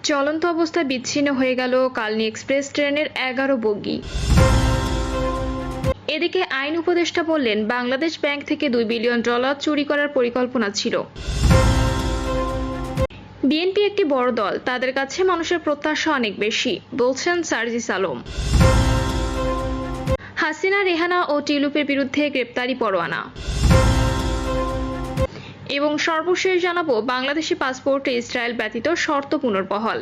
চলন্ত অবস্থায় বিচ্ছিন্ন হয়ে গেল কালনী এক্সপ্রেস ট্রেনের 11 বগি। এদিকে আইন উপদেষ্টা বললেন, বাংলাদেশ ব্যাংক থেকে $2 বিলিয়ন চুরি করার পরিকল্পনা ছিল। বিএনপি একটি বড় দল, তাদের কাছে মানুষের প্রত্যাশা অনেক বেশি, বলছেন সার্জিস আলম। হাসিনা, রেহানা ও টিলুপের বিরুদ্ধে গ্রেপ্তারি পরোয়ানা। এবং সর্বশেষ জানাবো, বাংলাদেশি পাসপোর্টে ইসরায়েল ব্যতীত শর্ত পুনর্বহাল।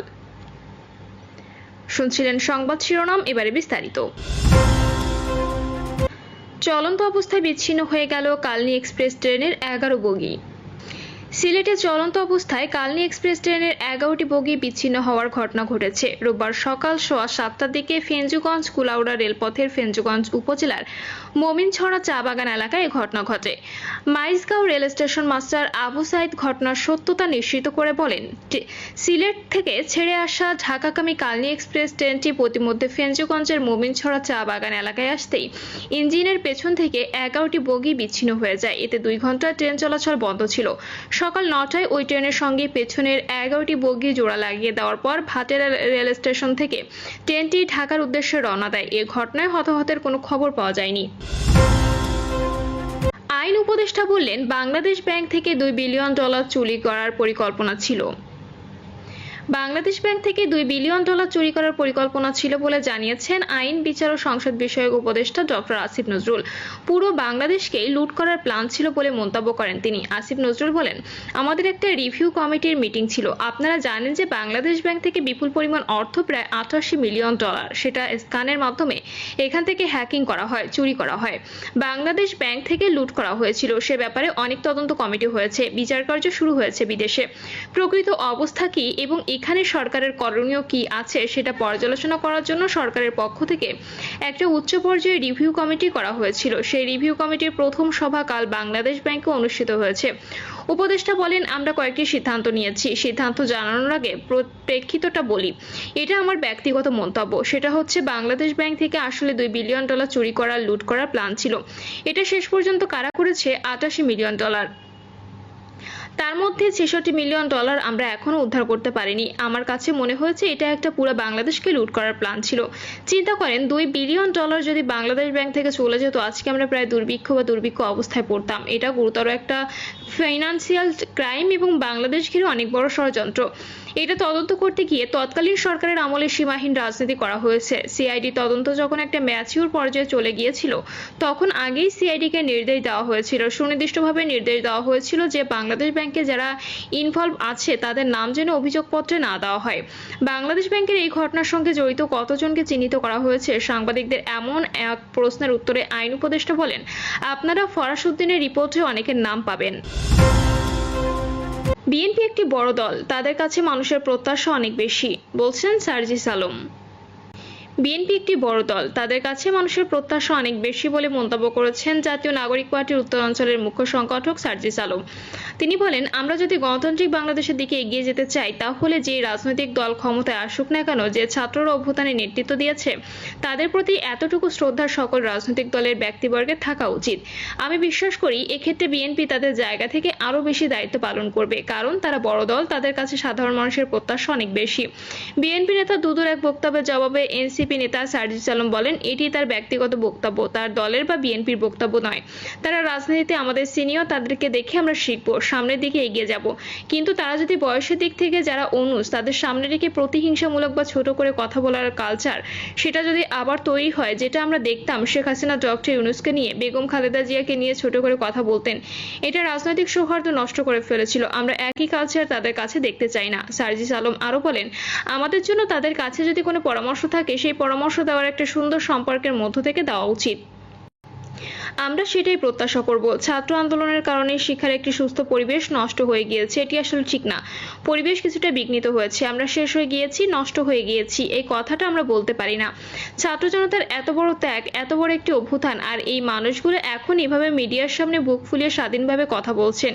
শুনছিলেন সংবাদ শিরোনাম, এবারে বিস্তারিত। চলন্ত অবস্থায় বিচ্ছিন্ন হয়ে গেল কালনী এক্সপ্রেস ট্রেনের 11 বগি। সিলেটে চলন্ত অবস্থায় কালনী এক্সপ্রেস ট্রেনের 11টি বগি বিচ্ছিন্ন হওয়ার ঘটনা ঘটেছে। রোববার সকাল 7:15টার দিকে ফেঞ্চুগঞ্জ কুলাউড়া রেলপথের ফেঞ্চুগঞ্জ উপজেলার মমিনছড়া চা বাগান এলাকায় এ ঘটনা ঘটে। Maijgaon rail station master Abu Saeed ঘটনার সত্যতা নিশ্চিত করে বলেন, সিলেট থেকে ছেড়ে আসা ঢাকাগামী কালনী এক্সপ্রেস ট্রেনটি প্রতিমধ্যে ফেঞ্চুগঞ্জের মমিনছড়া চা বাগান এলাকায় আসতেই ইঞ্জিনের পেছন থেকে 11টি বগি বিচ্ছিন্ন হয়ে যায়। এতে 2 ঘন্টা ট্রেন চলাচল বন্ধ ছিল। সকাল 9টায় ওই ট্রেনের সঙ্গে পেছনের 11টি বগি জোড়া লাগিয়ে দেওয়ার পর ভাটেরা রেল স্টেশন থেকে ট্রেনটি ঢাকার উদ্দেশ্যে রওনা দেয়। এ ঘটনায় হতাহতের কোনো খবর পাওয়া যায়নি। আইন উপদেষ্টা বললেন, বাংলাদেশ ব্যাংক থেকে $2 বিলিয়ন চুরি করার পরিকল্পনা ছিল। বাংলাদেশ ব্যাংক থেকে $2 বিলিয়ন চুরি করার পরিকল্পনা ছিল বলে জানিয়েছেন আইন, বিচার ও সংসদ বিষয়ক উপদেষ্টা ডক্টর আসিফ নজরুল। পুরো বাংলাদেশকেই লুট করার প্ল্যান ছিল বলে মন্তব্য করেন তিনি। আসিফ নজরুল বলেন, আমাদের একটা রিভিউ কমিটির মিটিং ছিল। আপনারা জানেন যে বাংলাদেশ ব্যাংক থেকে বিপুল পরিমাণ অর্থ, প্রায় $88 মিলিয়ন, সেটা স্ক্যানের মাধ্যমে এখান থেকে হ্যাকিং করা হয়, চুরি করা হয়। বাংলাদেশ ব্যাংক থেকে লুট করা হয়েছিল, সে ব্যাপারে অনেক তদন্ত কমিটি হয়েছে, বিচার কার্য শুরু হয়েছে বিদেশে। প্রকৃত অবস্থা কি এবং এখানে সরকারের করণীয় কি আছে সেটা পর্যালোচনা করার জন্য সরকারের পক্ষ থেকে একটা উচ্চ পর্যায়ের রিভিউ কমিটি করা হয়েছিল। সেই রিভিউ কমিটির প্রথম সভা কাল বাংলাদেশ ব্যাংকে অনুষ্ঠিত হয়েছে। উপদেষ্টা বলেন, আমরা কয়েকটি সিদ্ধান্ত নিয়েছি। সিদ্ধান্ত জানানোর আগে প্রেক্ষিতটা বলি। এটা আমার ব্যক্তিগত মন্তব্য। সেটা হচ্ছে, বাংলাদেশ ব্যাংক থেকে আসলে $2 বিলিয়ন চুরি করার, লুট করার প্ল্যান ছিল। এটা শেষ পর্যন্ত কারা করেছে? $88 মিলিয়ন। তার মধ্যে $66 মিলিয়ন আমরা এখনো উদ্ধার করতে পারিনি। আমার কাছে মনে হয়েছে এটা একটা পুরো বাংলাদেশকে লুট করার প্ল্যান ছিল। চিন্তা করেন, $2 বিলিয়ন যদি বাংলাদেশ ব্যাংক থেকে চলে যেত, আজকে আমরা প্রায় দুর্ভিক্ষ অবস্থায় পড়তাম। এটা গুরুতর একটা ফাইন্যান্সিয়াল ক্রাইম এবং বাংলাদেশ ঘিরে অনেক বড় ষড়যন্ত্র। এটা তদন্ত করতে গিয়ে তৎকালীন সরকারের আমলে সীমাহীন রাজনীতি করা হয়েছে। সিআইডি তদন্ত যখন একটা ম্যাচিউর পর্যায়ে চলে গিয়েছিল, তখন আগেই সিআইডিকে নির্দেশ দেওয়া হয়েছিল, সুনির্দিষ্টভাবে নির্দেশ দেওয়া হয়েছিল যে বাংলাদেশ ব্যাংকে যারা ইনভলভ আছে তাদের নাম যেন অভিযোগপত্রে না দেওয়া হয়। বাংলাদেশ ব্যাংকের এই ঘটনার সঙ্গে জড়িত কতজনকে চিহ্নিত করা হয়েছে? সাংবাদিকদের এমন এক প্রশ্নের উত্তরে আইন উপদেষ্টা বলেন, আপনারা ফরাসউদ্দিনের রিপোর্টে অনেকের নাম পাবেন। বিএনপি একটি বড় দল, তাদের কাছে মানুষের প্রত্যাশা অনেক বেশি, বলছেন সার্জিস আলম। বিএনপি একটি বড় দল, তাদের কাছে মানুষের প্রত্যাশা অনেক বেশি বলে মন্তব্য করেছেন জাতীয় নাগরিক পার্টির উত্তরাঞ্চলের মুখ্য সংগঠক সার্জিস আলম। তিনি বলেন, আমরা যদি গণতান্ত্রিক বাংলাদেশের দিকে এগিয়ে যেতে চাই, তাহলে যে রাজনৈতিক দল ক্ষমতায় আসুক না কেন, যে ছাত্ররা অভ্যুত্থানে নেতৃত্ব দিয়েছে, তাদের প্রতি এতটুকু শ্রদ্ধা সকল রাজনৈতিক দলের ব্যক্তিবর্গের থাকা উচিত। আমি বিশ্বাস করি এক্ষেত্রে বিএনপি তাদের জায়গা থেকে আরো বেশি দায়িত্ব পালন করবে, কারণ তারা বড় দল, তাদের কাছে সাধারণ মানুষের প্রত্যাশা অনেক বেশি। বিএনপি নেতা দুদুর এক বক্তব্যের জবাবে এনসিপি নেতা সার্জিস আলম বলেন, এটি তার ব্যক্তিগত বক্তব্য, তার দলের বা বিএনপির বক্তব্য নয়। তারা রাজনীতিতে আমাদের সিনিয়র, তাদেরকে দেখে আমরা শিখবো, সামনের দিকে এগিয়ে যাব। কিন্তু তারা যদি বয়সের দিক থেকে যারা অনুজ, তাদের সামনে রেখে প্রতিহিংসামূলক বা ছোট করে কথা বলার কালচার, সেটা যদি আবার তৈরি হয়, যেটা আমরা দেখতাম শেখ হাসিনা ডক্টর ইউনূসকে নিয়ে, বেগম খালেদা জিয়াকে নিয়ে ছোট করে কথা বলতেন, এটা রাজনৈতিক সৌহার্দ্য নষ্ট করে ফেলেছিল। আমরা একই কালচার তাদের কাছে দেখতে চাই না। সার্জিস আলম আরো বলেন, আমাদের জন্য তাদের কাছে যদি কোনো পরামর্শ থাকে, সেই পরামর্শ দেওয়ার একটা সুন্দর সম্পর্কের মধ্য থেকে দেওয়া উচিত। আমরা সেটাই প্রত্যাশা করব। ছাত্র আন্দোলনের কারণে শিক্ষার একটি সুস্থ পরিবেশ নষ্ট হয়ে গিয়েছে, এটি আসলে ঠিক না। পরিবেশ কিছুটা বিঘ্নিত হয়েছে, আমরা শেষ হয়ে গিয়েছি, নষ্ট হয়ে গিয়েছি, এই কথাটা আমরা বলতে পারি না। ছাত্র জনতার এত বড় ত্যাগ, এত বড় একটি অভ্যুত্থান, আর এই মানুষগুলো এখন এভাবে মিডিয়ার সামনে বুক ফুলিয়ে স্বাধীনভাবে কথা বলছেন।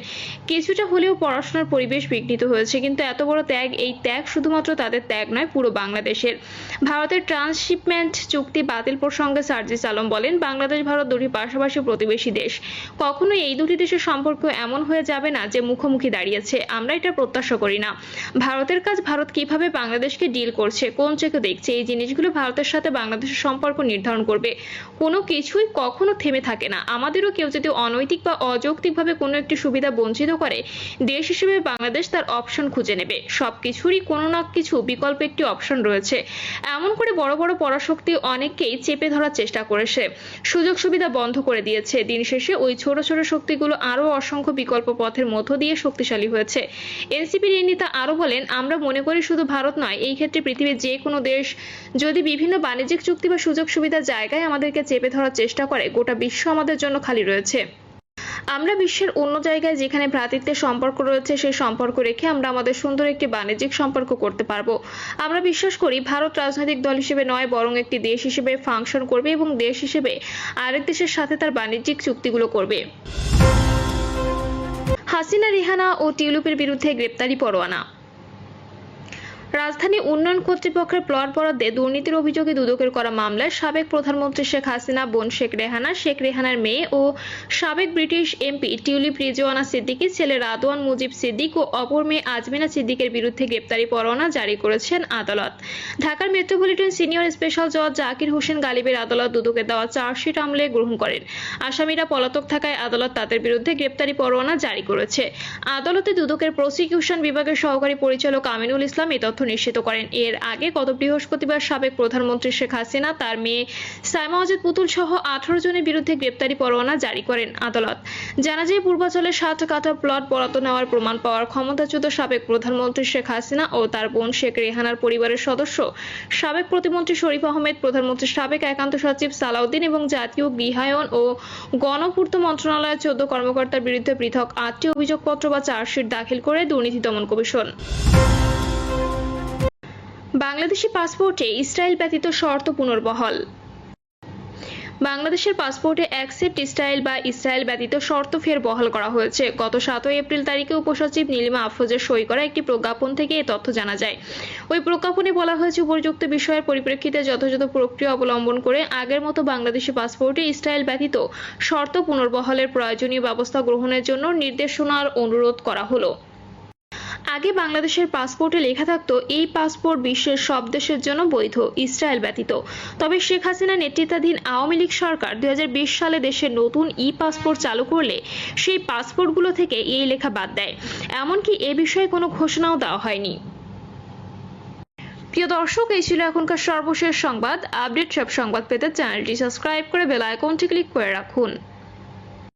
কিছুটা হলেও পড়াশোনার পরিবেশ বিঘ্নিত হয়েছে, কিন্তু এত বড় ত্যাগ, এই ত্যাগ শুধুমাত্র তাদের ত্যাগ নয়, পুরো বাংলাদেশের। ভারতের ট্রান্সশিপমেন্ট চুক্তি বাতিল প্রসঙ্গে সার্জিস আলম বলেন, বাংলাদেশ ভারত দুটি পাশাপাশি প্রতিবেশী দেশ, কখনোই এই দুটি দেশের সম্পর্ক এমন হয়ে যাবে না যে মুখোমুখি দাঁড়িয়েছে। আমরা এটা প্রত্যাশা করি না। না। ভারতের কাজ ভারত কিভাবে বাংলাদেশকে ডিল করছে, কোন চোখে দেখছে, এই জিনিসগুলো ভারতের সাথে বাংলাদেশের সম্পর্ক নির্ধারণ করবে। কোনো কিছুই কখনো থেমে থাকে না। আমাদেরও কেউ যদি অনৈতিক বা অযৌক্তিকভাবে কোনো একটি সুবিধা বঞ্চিত করে, দেশ হিসেবে বাংলাদেশ তার অপশন খুঁজে নেবে। সবকিছুরই কোনো না কিছু বিকল্প একটি অপশন রয়েছে। এমন করে বড় বড় পরাশক্তি অনেককেই চেপে ধরার চেষ্টা করেছে, সুযোগ সুবিধা বন্ধ করে দিয়েছে। দিন শেষে ওই ছোট ছোট শক্তিগুলো আরো অসংখ্য বিকল্প পথের মধ্য দিয়ে শক্তিশালী হয়েছে। এনসিপির এই নেতা আরো বলেন, আমরা মনে করি শুধু ভারত নয়, এই ক্ষেত্রে পৃথিবীর যে কোনো দেশ যদি বিভিন্ন বাণিজ্যিক চুক্তি বা সুযোগ সুবিধার জায়গায় আমাদেরকে চেপে ধরার চেষ্টা করে, গোটা বিশ্ব আমাদের জন্য খালি রয়েছে। আমরা বিশ্বের অন্য জায়গায় যেখানে ভ্রাতৃত্বের সম্পর্ক রয়েছে সেই সম্পর্ক রেখে আমরা আমাদের সুন্দর একটি বাণিজ্যিক সম্পর্ক করতে পারবো। আমরা বিশ্বাস করি ভারত রাজনৈতিক দল হিসেবে নয়, বরং একটি দেশ হিসেবে ফাংশন করবে এবং দেশ হিসেবে আরেক দেশের সাথে তার বাণিজ্যিক চুক্তিগুলো করবে। হাসিনা, রেহানা ও টিউলিপের বিরুদ্ধে গ্রেপ্তারি পরোয়ানা। রাজধানী উন্নয়ন কর্তৃপক্ষের প্লট বরাদ্দে দুর্নীতির অভিযোগে দুদকের করা মামলায় সাবেক প্রধানমন্ত্রী শেখ হাসিনা, বোন শেখ রেহানার মেয়ে ও সাবেক British MP tulip Rizwana Siddiqui, ছেলে রাদওয়ান মুজিব সিদ্দিক ও অপর মেয়ে আজমিনা সিদ্দিকের বিরুদ্ধে গ্রেপ্তারি পরোয়ানা জারি করেছেন আদালত। ঢাকার মেট্রোপলিটন সিনিয়র স্পেশাল জজ জাকির হোসেন গালিবের আদালত দুদকের দেওয়া চার্জশিট আমলে গ্রহণ করেন। আসামিরা পলাতক থাকায় আদালত তাদের বিরুদ্ধে গ্রেপ্তারি পরোয়ানা জারি করেছে। আদালতে দুদকের প্রসিকিউশন বিভাগের সহকারী পরিচালক আমিনুল ইসলাম এই তথ্য নিশ্চিত করেন। এর আগে গত বৃহস্পতিবার সাবেক প্রধানমন্ত্রী শেখ হাসিনা, তার মেয়ে সাইমা ওয়াজেদ পুতুল সহ 18 জনের বিরুদ্ধে গ্রেপ্তারি পরোয়ানা জারি করেন আদালত। জানা যায়, পূর্বাঞ্চলে 60 কাঠা প্লট বরাদ্দ নেওয়ার প্রমাণ পাওয়ার ক্ষমতাচ্যুত সাবেক প্রধানমন্ত্রী শেখ হাসিনা ও তার বোন শেখ রেহানার পরিবারের সদস্য সাবেক প্রতিমন্ত্রী শরীফ আহমেদ, প্রধানমন্ত্রীর সাবেক একান্ত সচিব সালাউদ্দিন এবং জাতীয় গৃহায়ন ও গণপূর্ত মন্ত্রণালয়ের 14 কর্মকর্তার বিরুদ্ধে পৃথক 8টি অভিযোগপত্র বা চার্জশিট দাখিল করে দুর্নীতি দমন কমিশন। বাংলাদেশি পাসপোর্টে ইসরায়েল ব্যতীত শর্ত পুনর্বহাল। বাংলাদেশের পাসপোর্টে অ্যাকসেপ্ট স্টাইল বা ইসরায়েল ব্যতীত শর্ত ফের বহাল করা হয়েছে। গত 7 এপ্রিল তারিখে উপসচিব নীলিমা আফরোজের সই করা একটি প্রজ্ঞাপন থেকে এই তথ্য জানা যায়। ওই প্রজ্ঞাপনে বলা হয়েছে, উপযুক্ত বিষয়ের পরিপ্রেক্ষিতে যথাযথ প্রক্রিয়া অবলম্বন করে আগের মতো বাংলাদেশি পাসপোর্টে ইসরায়েল ব্যতীত শর্ত পুনর্বহালের প্রয়োজনীয় ব্যবস্থা গ্রহণের জন্য নির্দেশনার অনুরোধ করা হলো। আগে বাংলাদেশের পাসপোর্টে লেখা থাকতো, এই পাসপোর্ট বিশ্বের সব দেশের জন্য বৈধ, ইসরায়েল ব্যতীত। তবে শেখ হাসিনা নেতৃত্বাধীন আওয়ামী লীগ সরকার 2020 সালে দেশের নতুন পাসপোর্ট চালু করলে সেই পাসপোর্টগুলো থেকে এই লেখা বাদ দেয়। এমনকি এ বিষয়ে কোনো ঘোষণাও দেওয়া হয়নি। প্রিয় দর্শক, এই ছিল এখনকার সর্বশেষ সংবাদ। আপডেট সব সংবাদ পেতে চ্যানেলটি সাবস্ক্রাইব করে বেল আইকনটি ক্লিক করে রাখুন।